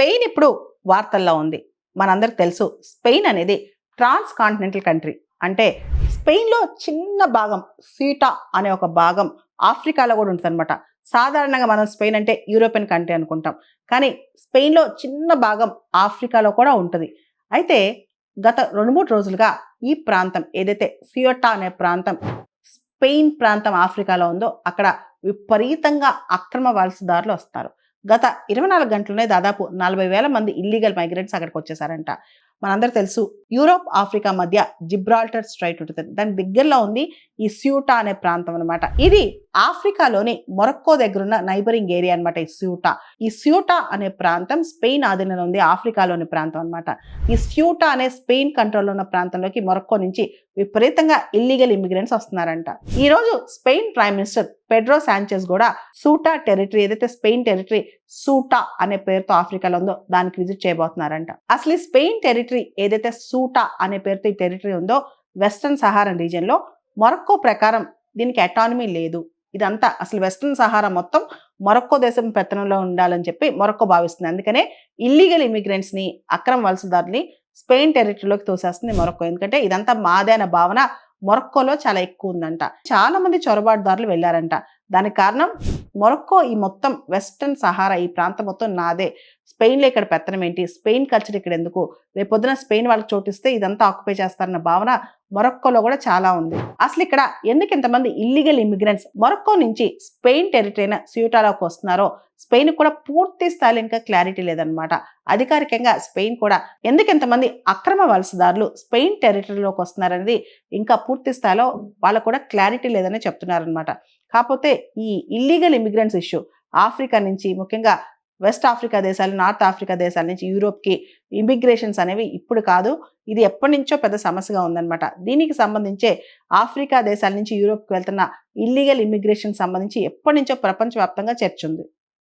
Spain ఇప్పుడు వార్తల్లో ఉంది. మనందరికి తెలుసు స్పెయిన్ అనేది ట్రాన్స్ కాంటినెంటల్ కంట్రీ. అంటే స్పెయిన్‌లో చిన్న భాగం సీటా అనే ఒక భాగం ఆఫ్రికాలో కూడా ఉంటదనమాట. సాధారణంగా మనం స్పెయిన్ అంటే యూరోపియన్ కంట్రీ అనుకుంటాం. కానీ స్పెయిన్‌లో చిన్న భాగం ఆఫ్రికాలో కూడా ఉంటది. అయితే గత 2, 3 రోజులుగా ఈ ప్రాంతం ఏదైతే సియోటా అనే ప్రాంతం స్పెయిన్ ప్రాంతం ఆఫ్రికాలో ఉందో అక్కడ విపరీతంగా అక్రమ వలసదారులు వస్తారు. గత 24 గంటల్లోనే దాదాపు 40,000 మంది ఇల్లీగల్ మైగ్రెంట్స్ అక్కడికొచ్చేసారంట. మనందరికి తెలుసు యూరోప్, ఆఫ్రికా మధ్య జిబ్రాల్టర్ స్ట్రైట్ ఉంటది. దాని దగ్గరలో ఉంది ఈ స్యూటా అనే ప్రాంతం అన్నమాట. ఇది ఆఫ్రికాలోని మొరక్కో దగ్గరున్న నైబరింగ్ ఏరియా అన్నమాట ఈ స్యూటా. ఈ స్యూటా అనే ప్రాంతం స్పెయిన్ ఆధీనంలో ఉంది. ఆఫ్రికాలోని ప్రాంతం అన్నమాట. ఈ స్యూటా అనే స్పెయిన్ కంట్రోల్‌లో ఉన్న ప్రాంతంలోకి మొరక్కో నుంచి విపరీతంగా ఇల్లీగల్ ఇమిగ్రెంట్స్ వస్తున్నారంట. ఈ రోజు Spain prime minister Pedro Sanchez కూడా సూటా టెరిటరీ ఏదైతే స్పెయిన్ టెరిటరీ సూటా అనే పేరుతో ఆఫ్రికాలో ఉందో దానికి విజిట్ చేయబోతున్నారంట. అసలు ఈ స్పెయిన్ టెరిటరీ ఏదైతే సూటా అనే పేరుతో ఈ టెరిటరీ ఉందో వెస్టర్న్ సహారా రీజియన్ లో మొరక్కో ప్రకారం దీనికి అటానమీ లేదు. ఇదంతా అసలు వెస్టర్న్ సహారా మొత్తం మొరక్కో దేశం పెత్తనంలో ఉండాలని చెప్పి మొరక్కో భావిస్తుంది. అందుకనే ఇల్లీగల్ ఇమిగ్రెంట్స్ ని, అక్రమ వలసదారుని స్పెయిన్ టెరిటరీలోకి తోసేస్తుంది మొరక్కో. ఎందుకంటే ఇదంతా మాదే అనే భావన మొరక్కోలో చాలా ఎక్కువ ఉందంట. చాలా మంది చొరబాటుదారులు వెళ్లారంట. దానికి కారణం మొరక్కో ఈ మొత్తం వెస్టర్న్ సహారా ఈ ప్రాంతం మొత్తం నాదే, స్పెయిన్లో ఇక్కడ పెత్తనం ఏంటి, స్పెయిన్ కల్చర్ ఇక్కడ ఎందుకు, రేపొద్దున స్పెయిన్ వాళ్ళకి చోటిస్తే ఇదంతా ఆక్యుపై చేస్తారన్న భావన మొరక్కోలో కూడా చాలా ఉంది. అసలు ఇక్కడ ఎందుకు ఇంతమంది ఇల్లీగల్ ఇమిగ్రెంట్స్ మొరక్కో నుంచి స్పెయిన్ టెరిటరీ అయిన సియూటాలోకి వస్తున్నారో స్పెయిన్ కూడా పూర్తి స్థాయిలో ఇంకా క్లారిటీ లేదనమాట. అధికారికంగా స్పెయిన్ కూడా ఎందుకు ఇంతమంది అక్రమ వలసదారులు స్పెయిన్ టెరిటరీలోకి వస్తున్నారనేది ఇంకా పూర్తి స్థాయిలో వాళ్ళకు కూడా క్లారిటీ లేదని చెప్తున్నారనమాట. కాకపోతే ఈ ఇల్లీగల్ ఇమిగ్రెంట్స్ ఇష్యూ ఆఫ్రికా నుంచి, ముఖ్యంగా వెస్ట్ ఆఫ్రికా దేశాలు, నార్త్ ఆఫ్రికా దేశాల నుంచి యూరోప్కి ఇమిగ్రేషన్స్ అనేవి ఇప్పుడు కాదు, ఇది ఎప్పటి నుంచో పెద్ద సమస్యగా ఉందన్నమాట. దీనికి సంబంధించే ఆఫ్రికా దేశాల నుంచి యూరోప్కి వెళ్తున్న ఇల్లీగల్ ఇమిగ్రేషన్ సంబంధించి ఎప్పటి నుంచో ప్రపంచవ్యాప్తంగా చర్చ ఉంది.